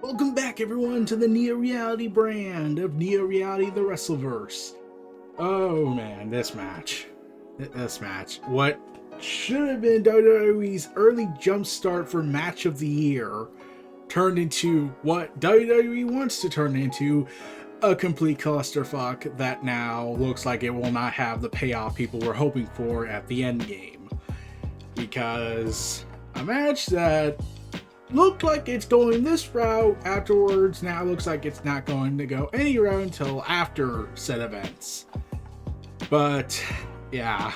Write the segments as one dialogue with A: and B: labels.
A: Welcome back, everyone, to the Neo-Reality brand of Neo-Reality the WrestleVerse. Oh man, this match. What should have been WWE's early jumpstart for match of the year turned into what WWE wants to turn into, a complete clusterfuck that now looks like it will not have the payoff people were hoping for at the end game. Because a match that looked like it's going this route afterwards now looks like it's not going to go any route until after said events. But yeah,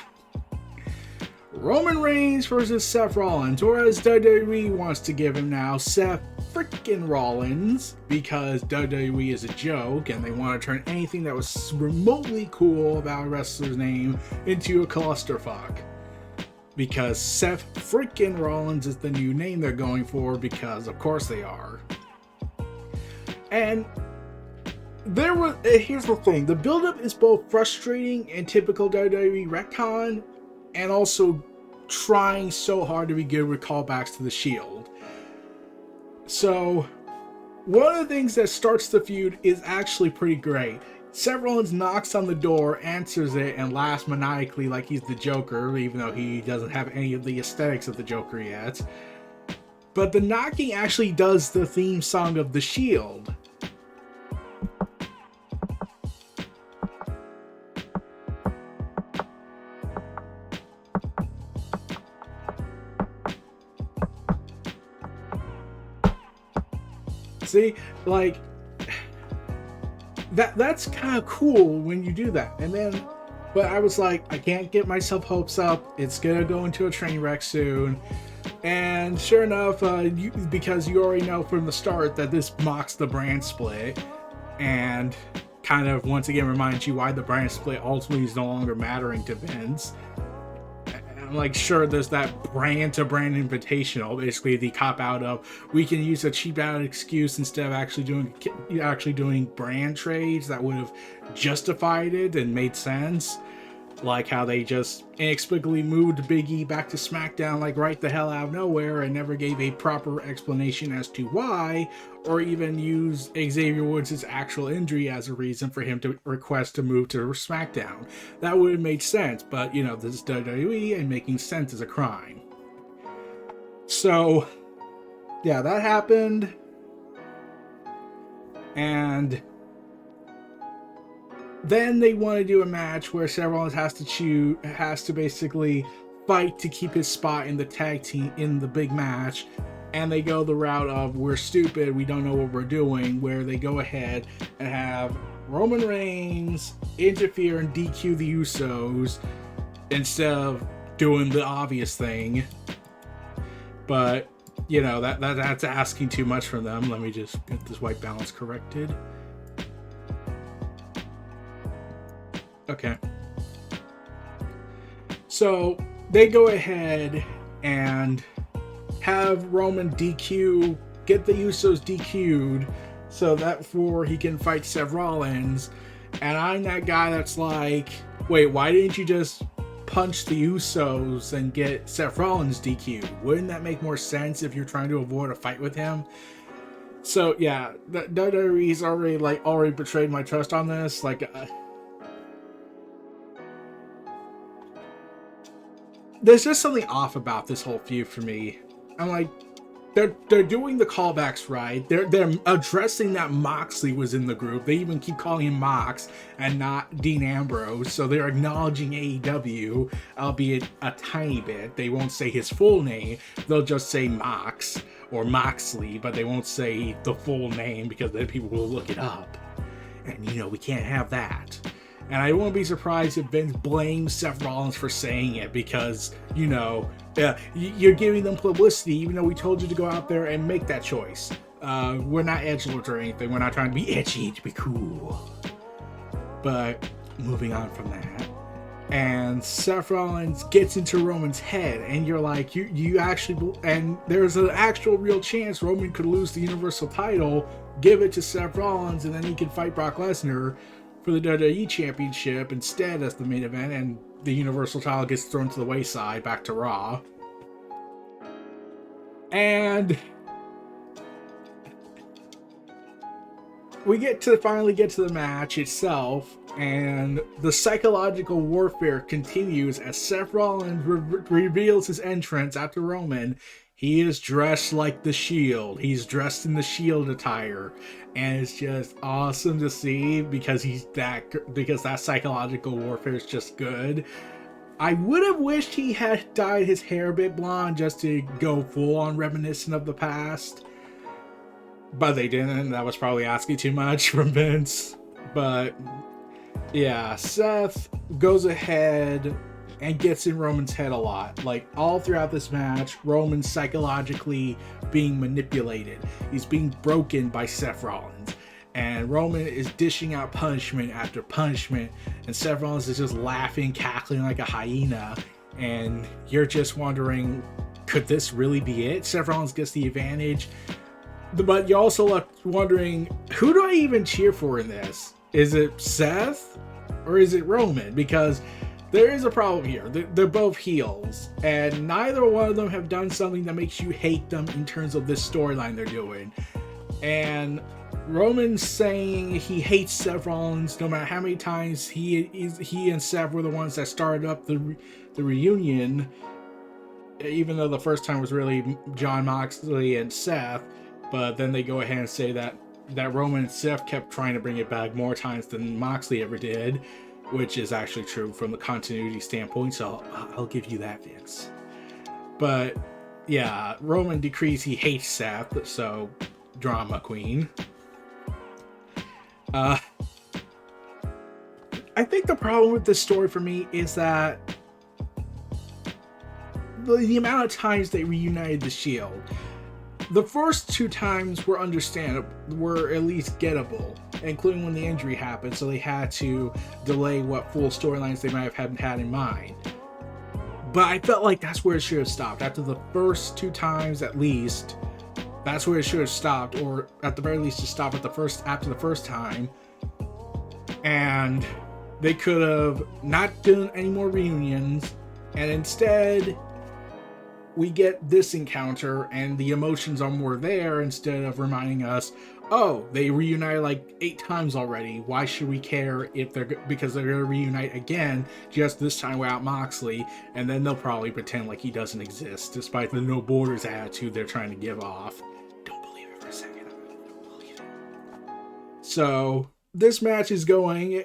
A: Roman Reigns versus Seth Rollins, or as WWE wants to give him now, Seth freaking Rollins, because WWE is a joke and they want to turn anything that was remotely cool about a wrestler's name into a clusterfuck. Because Seth freaking Rollins is the new name they're going for, because of course they are. And here's the thing, the build-up is both frustrating and typical WWE retcon, and also trying so hard to be good with callbacks to the Shield. So one of the things that starts the feud is actually pretty great. Seth Rollins knocks on the door, answers it, and laughs maniacally like he's the Joker, even though he doesn't have any of the aesthetics of the Joker yet. But the knocking actually does the theme song of The Shield. See, like, that's kind of cool when you do that. And then, but I was like, I can't get myself hopes up. It's gonna go into a train wreck soon. And sure enough, because you already know from the start that this mocks the brand split, and kind of once again reminds you why the brand split ultimately is no longer mattering to Vince. I'm like, sure, there's that brand to brand invitational, basically the cop out of we can use a cheap out excuse instead of actually doing brand trades that would have justified it and made sense, like how they just inexplicably moved Big E back to SmackDown like right the hell out of nowhere and never gave a proper explanation as to why, or even used Xavier Woods' actual injury as a reason for him to request to move to SmackDown. That would have made sense, but you know, this is WWE and making sense is a crime. So yeah, that happened, and then they want to do a match where Seth Rollins has to basically fight to keep his spot in the tag team in the big match, and they go the route of we're stupid, we don't know what we're doing, where they go ahead and have Roman Reigns interfere and DQ the Usos instead of doing the obvious thing. But you know, that's asking too much from them. Let me just get this white balance corrected. Okay. So they go ahead and have Roman get the Usos DQ'd so that for he can fight Seth Rollins. And I'm that guy that's like, wait, why didn't you just punch the Usos and get Seth Rollins DQ'd? Wouldn't that make more sense if you're trying to avoid a fight with him? So yeah, WWE's already betrayed my trust on this. There's just something off about this whole feud for me. I'm like, they're doing the callbacks right. They're addressing that Moxley was in the group. They even keep calling him Mox and not Dean Ambrose. So they're acknowledging AEW, albeit a tiny bit. They won't say his full name. They'll just say Mox or Moxley, but they won't say the full name because then people will look it up. And you know, we can't have that. And I won't be surprised if Vince blames Seth Rollins for saying it because, you know, you're giving them publicity even though we told you to go out there and make that choice. We're not edgelords or anything. We're not trying to be edgy to be cool. But moving on from that. And Seth Rollins gets into Roman's head and you're like, you actually, and there's an actual real chance Roman could lose the Universal title, give it to Seth Rollins, and then he can fight Brock Lesnar for the WWE Championship instead as the main event, and the Universal title gets thrown to the wayside back to Raw. And we finally get to the match itself, and the psychological warfare continues as Seth Rollins reveals his entrance after Roman. He is dressed like the Shield. He's dressed in the Shield attire, and it's just awesome to see because that psychological warfare is just good. I would have wished he had dyed his hair a bit blonde just to go full on reminiscent of the past. But they didn't. That was probably asking too much from Vince. But yeah, Seth goes ahead and gets in Roman's head a lot. Like, all throughout this match, Roman's psychologically being manipulated. He's being broken by Seth Rollins. And Roman is dishing out punishment after punishment. And Seth Rollins is just laughing, cackling like a hyena. And you're just wondering, could this really be it? Seth Rollins gets the advantage. But you're also left wondering, who do I even cheer for in this? Is it Seth or is it Roman? Because there is a problem here. They're both heels, and neither one of them have done something that makes you hate them in terms of this storyline they're doing. And Roman's saying he hates Seth Rollins no matter how many times he and Seth were the ones that started up the reunion, even though the first time was really Jon Moxley and Seth. But then they go ahead and say that Roman and Seth kept trying to bring it back more times than Moxley ever did, which is actually true from the continuity standpoint, so I'll give you that, Vince. But yeah, Roman decrees he hates Seth, so drama queen. I think the problem with this story for me is that the amount of times they reunited the Shield. The first two times were understandable, were at least gettable, including when the injury happened, so they had to delay what full storylines they might have had in mind. But I felt like that's where it should have stopped. After the first two times, at least, that's where it should have stopped, or at the very least, to stop at after the first time. And they could have not done any more reunions, and instead we get this encounter and the emotions are more there, instead of reminding us, oh, they reunited like 8 times already. Why should we care because they're going to reunite again, just this time without Moxley, and then they'll probably pretend like he doesn't exist, despite the no borders attitude they're trying to give off. Don't believe it for a second. Don't believe it. So this match is going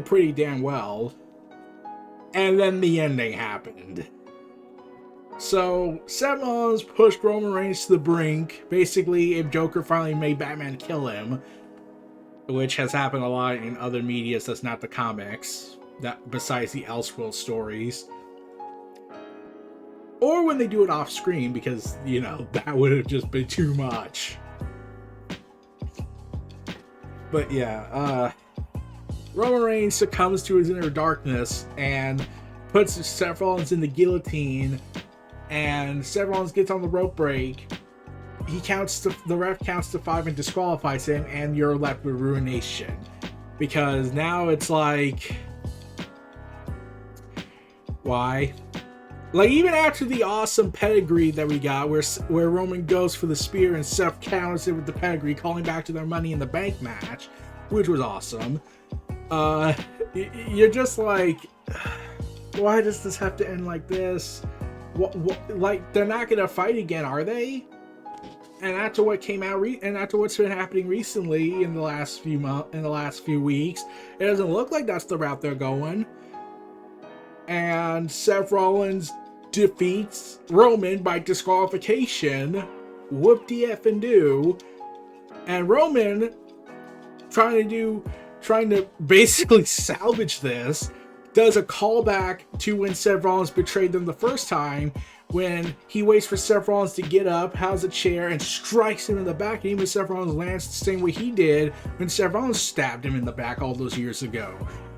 A: pretty damn well. And then the ending happened. So, Seth Rollins pushed Roman Reigns to the brink, basically if Joker finally made Batman kill him, which has happened a lot in other medias that's not the comics, that besides the Elseworld stories. Or when they do it off screen, because, that would have just been too much. But yeah, Roman Reigns succumbs to his inner darkness and puts Seth Rollins in the guillotine. And Seth Rollins gets on the rope break. The ref counts to 5 and disqualifies him, and you're left with ruination. Because now it's like, why? Like, even after the awesome pedigree that we got, where Roman goes for the spear and Seth counters it with the pedigree, calling back to their Money in the Bank match, which was awesome. You're just like, why does this have to end like this? Like, they're not gonna fight again, are they? And after what came out, and after what's been happening recently in the last few weeks, it doesn't look like that's the route they're going. And Seth Rollins defeats Roman by disqualification. Whoop-de-effing-do. And Roman, trying to basically salvage this, does a callback to when Seth Rollins betrayed them the first time, when he waits for Seth Rollins to get up, has a chair, and strikes him in the back. And even Seth Rollins lands the same way he did when Seth Rollins stabbed him in the back all those years ago.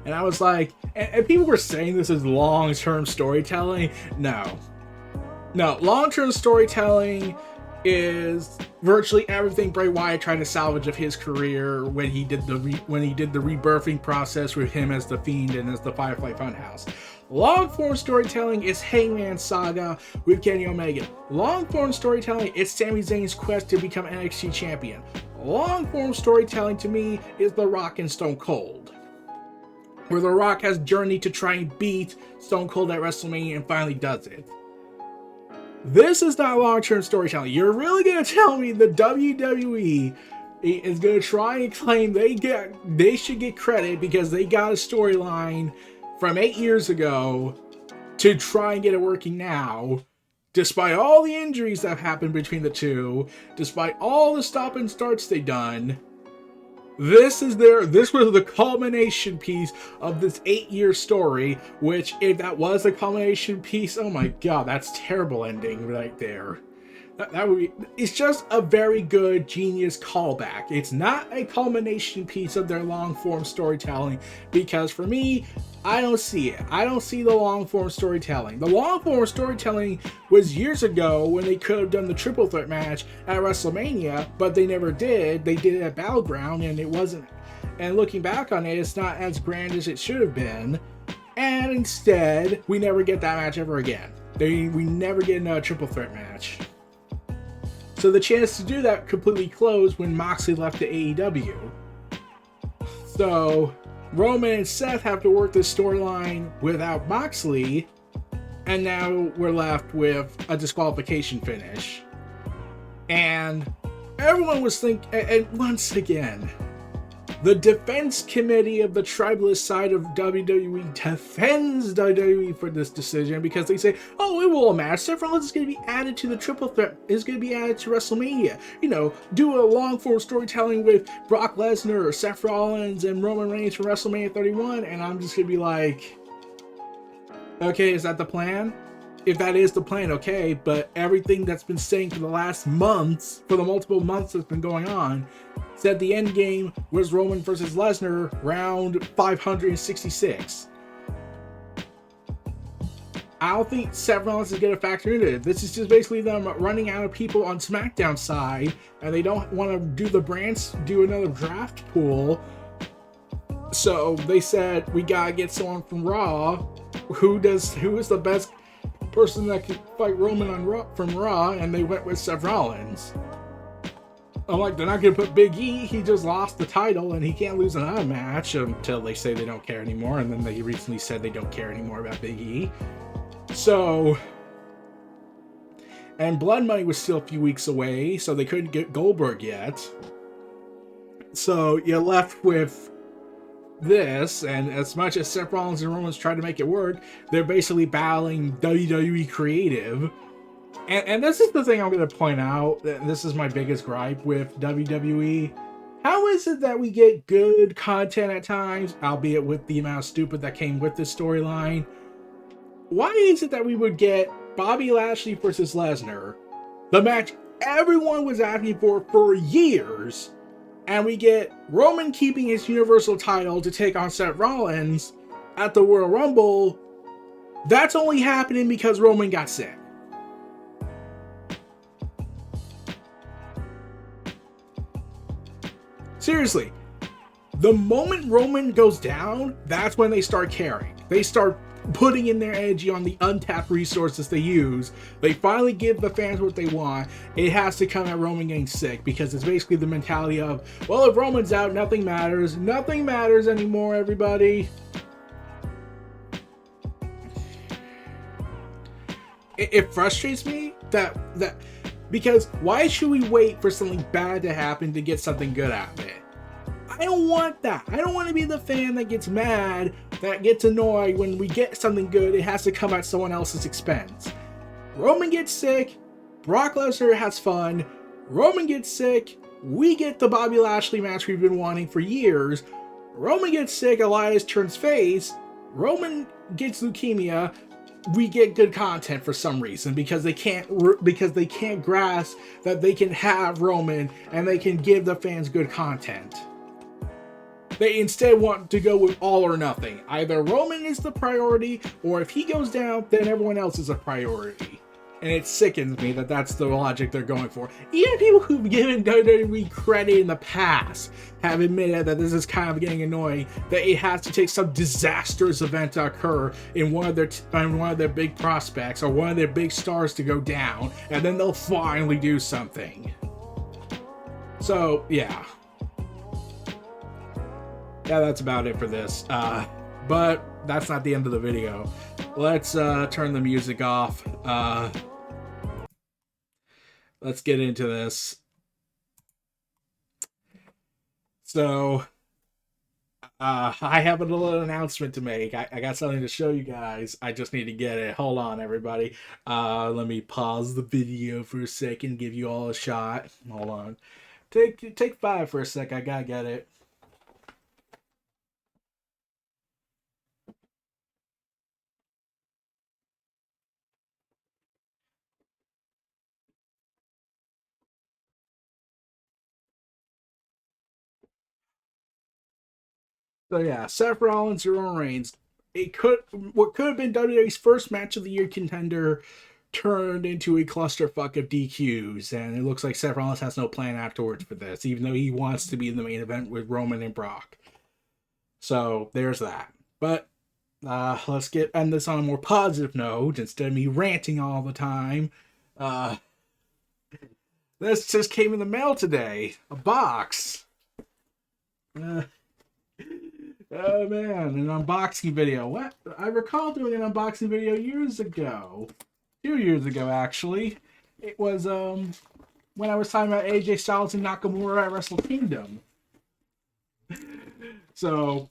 A: And I was like, and people were saying this is long-term storytelling. No, long-term storytelling is virtually everything Bray Wyatt tried to salvage of his career when he did the rebirthing process with him as the Fiend and as the Firefly Funhouse. Long-form storytelling is Hangman Saga with Kenny Omega. Long-form storytelling is Sami Zayn's quest to become NXT champion. Long form storytelling to me is The Rock and Stone Cold, where The Rock has journeyed to try and beat Stone Cold at WrestleMania and finally does it. This is not long-term storytelling. You're really going to tell me the WWE is going to try and claim they should get credit because they got a storyline from 8 years ago to try and get it working now, despite all the injuries that have happened between the two, despite all the stop and starts they've done. This was the culmination piece of this 8-year story, which, if that was a culmination piece, oh my god, that's terrible ending right there. That would be, it's just a very good, genius callback. It's not a culmination piece of their long-form storytelling, because for me, I don't see it. I don't see the long-form storytelling. The long-form storytelling was years ago when they could have done the triple threat match at WrestleMania, but they never did. They did it at Battleground, and it wasn't. And looking back on it, it's not as grand as it should have been. And instead, we never get that match ever again. We never get another triple threat match. So the chance to do that completely closed when Moxley left to AEW. So Roman and Seth have to work this storyline without Moxley, and now we're left with a disqualification finish. And everyone was thinking, and once again, the defense committee of the tribalist side of WWE defends WWE for this decision because they say, oh, it will matter. Seth Rollins is going to be added to the triple threat, is going to be added to WrestleMania. You know, do a long form storytelling with Brock Lesnar or Seth Rollins and Roman Reigns from WrestleMania 31. And I'm just going to be like, okay, is that the plan? If that is the plan, okay, but everything that's been saying for the last months, for the multiple months that's been going on, said the end game was Roman versus Lesnar round 566. I don't think Seth Rollins is going to factor into it. This is just basically them running out of people on SmackDown side, and they don't want to do another draft pool. So they said, we gotta get someone from Raw. Who is the best person that could fight Roman on Raw, from Raw? And they went with Seth Rollins. I'm like, they're not going to put Big E. He just lost the title and he can't lose another match until they say they don't care anymore. And then they recently said they don't care anymore about Big E. So, and Blood Money was still a few weeks away, so they couldn't get Goldberg yet. So you're left with this, and as much as Seth Rollins and Roman's tried to make it work, they're basically battling WWE creative. And this is the thing I'm going to point out. This is my biggest gripe with WWE. How is it that we get good content at times, albeit with the amount of stupid that came with this storyline? Why is it that we would get Bobby Lashley versus Lesnar, the match everyone was asking for years, and we get Roman keeping his Universal title to take on Seth Rollins at the Royal Rumble? That's only happening because Roman got sick. Seriously, the moment Roman goes down, that's when they start caring. They start putting in their energy on the untapped resources they use. They finally give the fans what they want. It has to come at Roman getting sick, because it's basically the mentality of, well, if Roman's out, nothing matters. Nothing matters anymore, everybody. It frustrates me that because why should we wait for something bad to happen to get something good out of it? I don't want that. I don't want to be the fan that gets mad, that gets annoyed when we get something good. It has to come at someone else's expense. Roman gets sick, Brock Lesnar has fun, Roman gets sick, we get the Bobby Lashley match we've been wanting for years. Roman gets sick, Elias turns face, Roman gets leukemia. We get good content for some reason because they can't grasp that they can have Roman and they can give the fans good content. They instead want to go with all or nothing. Either Roman is the priority, or if he goes down, then everyone else is a priority. And it sickens me that that's the logic they're going for. Even people who've given WWE credit in the past have admitted that this is kind of getting annoying, that it has to take some disastrous event to occur in one of their big prospects or one of their big stars to go down, and then they'll finally do something. So yeah, that's about it for this. But that's not the end of the video. Let's turn the music off. Let's get into this. So I have a little announcement to make. I got something to show you guys. I just need to get it. Hold on, everybody. Let me pause the video for a second, give you all a shot. Hold on. Take 5 for a sec. I gotta get it. So yeah, Seth Rollins or Reigns. What could have been WWE's first match of the year contender turned into a clusterfuck of DQs, and it looks like Seth Rollins has no plan afterwards for this, even though he wants to be in the main event with Roman and Brock. So there's that. But let's end this on a more positive note instead of me ranting all the time. This just came in the mail today. A box. Oh man, an unboxing video. What? I recall doing an unboxing video years ago. 2 years ago, actually. It was when I was talking about AJ Styles and Nakamura at Wrestle Kingdom. So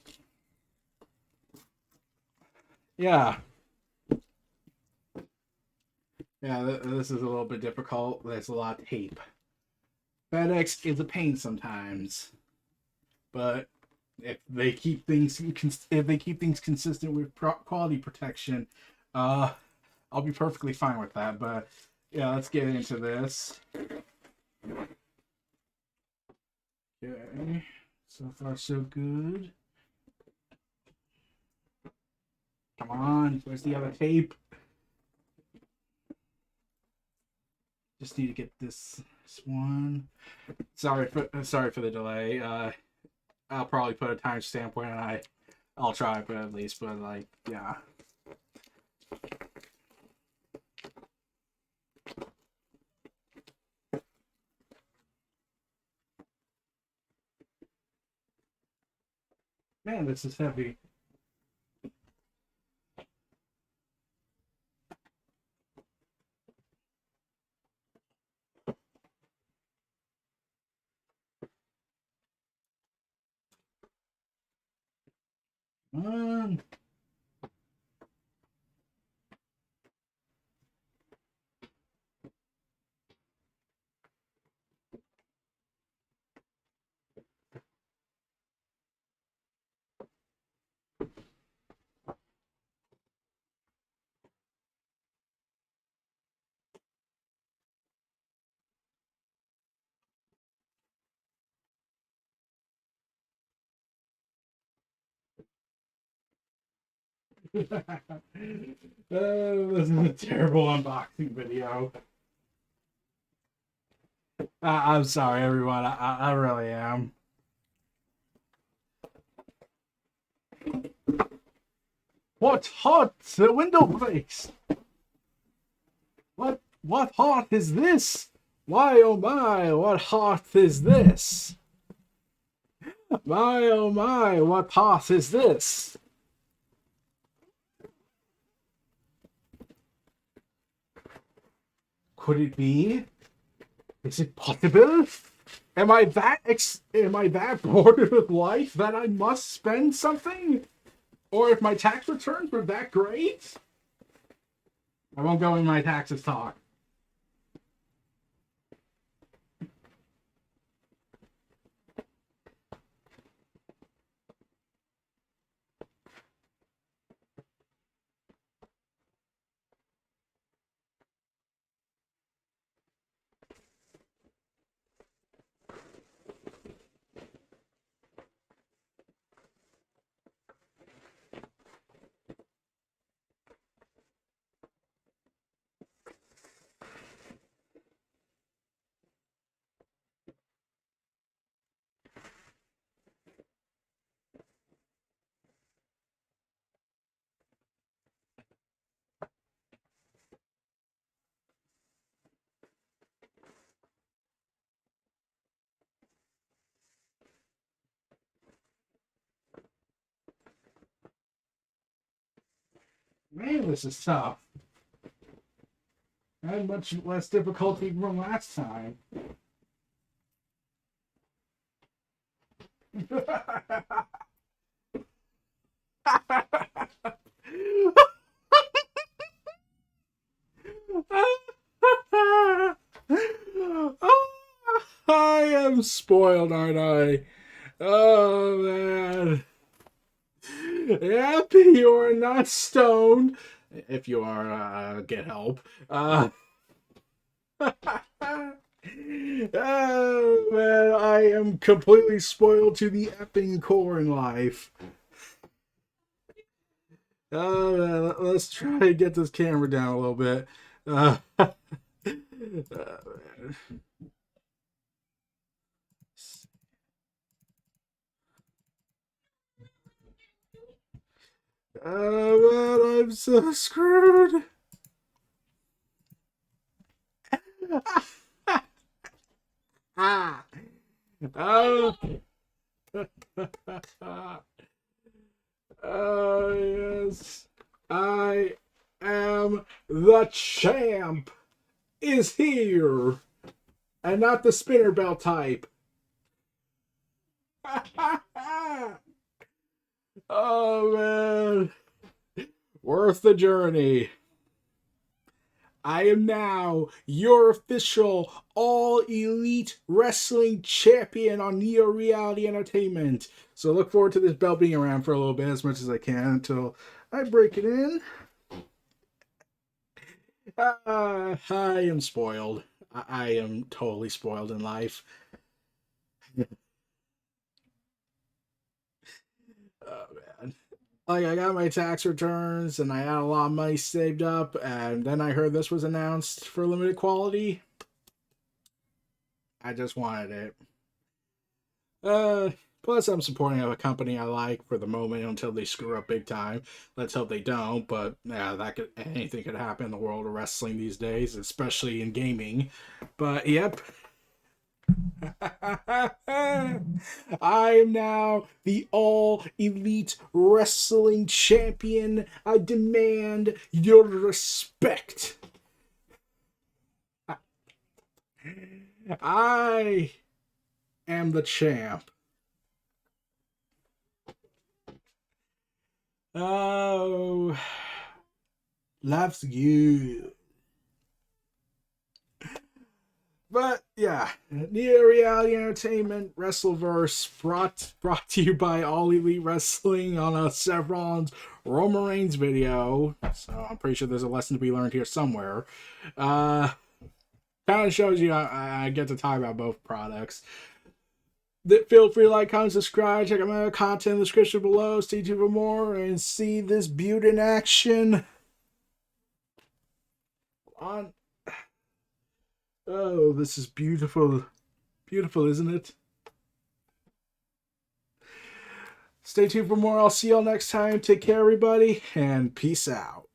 A: yeah. Yeah, this is a little bit difficult. There's a lot of tape. FedEx is a pain sometimes. But if they keep things consistent with quality protection, I'll be perfectly fine with that. But yeah, let's get into this. Okay, so far so good. Come on, where's the other tape? Just need to get this one. Sorry for the delay. I'll probably put a timestamp when I'll try, but at least, but like, yeah. Man, this is heavy. Come on. This is a terrible unboxing video. I'm sorry, everyone. I really am. What hot the window breaks? What heart is this? Why oh my, what heart is this? My oh my, what heart is this? Could it be? Is it possible? Am I that bored with life that I must spend something? Or if my tax returns were that great? I won't go in my taxes talk. Man, this is tough. I had much less difficulty from last time. I am spoiled, aren't I? Oh, man. Yep, you are not stoned. If you are, get help. Oh, man, I am completely spoiled to the effing core in life. Oh, man, let's try to get this camera down a little bit. Man. Oh, man, I'm so screwed. Ah. Oh. Oh, yes. I am the champ is here. And not the spinner belt type. Oh, man. Worth the journey. I am now your official All Elite Wrestling Champion on Neo Reality Entertainment. So look forward to this belt being around for a little bit, as much as I can, until I break it in. I am spoiled. I am totally spoiled in life. Oh, man. Like, I got my tax returns, and I had a lot of money saved up, and then I heard this was announced for limited quality. I just wanted it. Plus, I'm supporting a company I like for the moment until they screw up big time. Let's hope they don't. But yeah, anything could happen in the world of wrestling these days, especially in gaming. But yep. I am now the All Elite Wrestling Champion. I demand your respect. I am the champ. Oh, life's good. But yeah, Neo Reality Entertainment WrestleVerse brought to you by All Elite Wrestling on a Seth Rollins Roman Reigns video. So I'm pretty sure there's a lesson to be learned here somewhere. Kind of shows you I get to talk about both products. Feel free to like, comment, subscribe, check out my content in the description below. Stay tuned for more and see this beauty in action. On. Oh, this is beautiful. Beautiful, isn't it? Stay tuned for more. I'll see y'all next time. Take care, everybody, and peace out.